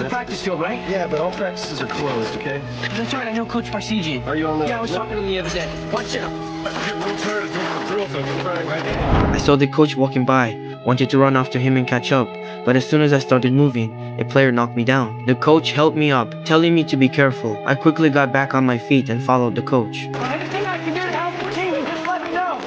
the practice field, right? Yeah, but all practices are closed, okay? That's right, I know Coach Parseghian. Are you on the... Yeah, I was talking to him the other day. Watch out. I saw the coach walking by, wanted to run after him and catch up, but as soon as I started moving, a player knocked me down. The coach held me up, telling me to be careful. I quickly got back on my feet and followed the coach. Anything I can do to help the team, just let me know.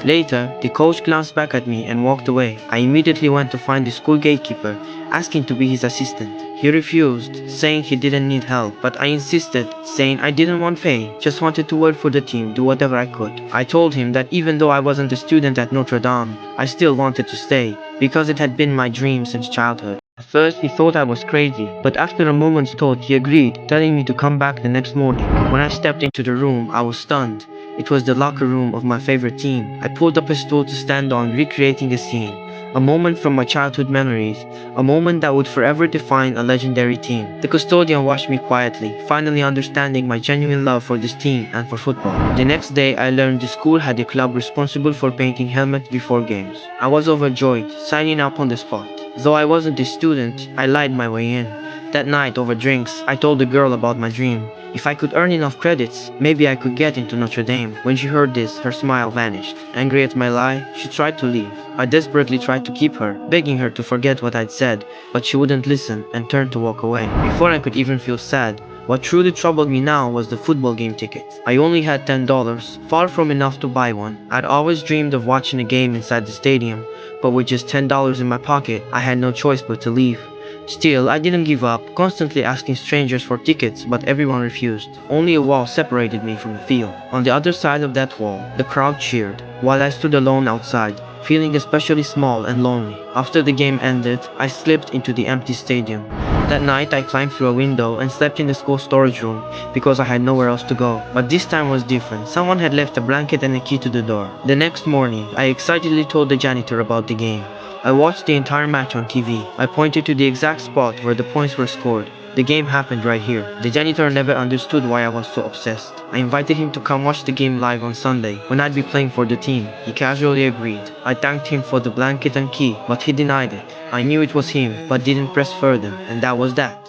Later, the coach glanced back at me and walked away. I immediately went to find the school gatekeeper, asking to be his assistant. He refused, saying he didn't need help, but I insisted, saying I didn't want pay, just wanted to work for the team, do whatever I could. I told him that even though I wasn't a student at Notre Dame, I still wanted to stay, because it had been my dream since childhood. At first he thought I was crazy, but after a moment's thought he agreed, telling me to come back the next morning. When I stepped into the room, I was stunned. It was the locker room of my favorite team. I pulled up a stool to stand on, recreating the scene. A moment from my childhood memories, a moment that would forever define a legendary team. The custodian watched me quietly, finally understanding my genuine love for this team and for football. The next day, I learned the school had a club responsible for painting helmets before games. I was overjoyed, signing up on the spot. Though I wasn't a student, I lied my way in. That night, over drinks, I told the girl about my dream. If I could earn enough credits, maybe I could get into Notre Dame. When she heard this, her smile vanished. Angry at my lie, she tried to leave. I desperately tried to keep her, begging her to forget what I'd said, but she wouldn't listen and turned to walk away. Before I could even feel sad, what truly troubled me now was the football game ticket. I only had $10, far from enough to buy one. I'd always dreamed of watching a game inside the stadium, but with just $10 in my pocket, I had no choice but to leave. Still, I didn't give up, constantly asking strangers for tickets, but everyone refused. Only a wall separated me from the field. On the other side of that wall, the crowd cheered, while I stood alone outside, feeling especially small and lonely. After the game ended, I slipped into the empty stadium. That night, I climbed through a window and slept in the school storage room because I had nowhere else to go. But this time was different. Someone had left a blanket and a key to the door. The next morning, I excitedly told the janitor about the game. I watched the entire match on TV. I pointed to the exact spot where the points were scored. The game happened right here. The janitor never understood why I was so obsessed. I invited him to come watch the game live on Sunday, when I'd be playing for the team. He casually agreed. I thanked him for the blanket and key, but he denied it. I knew it was him, but didn't press further, and that was that.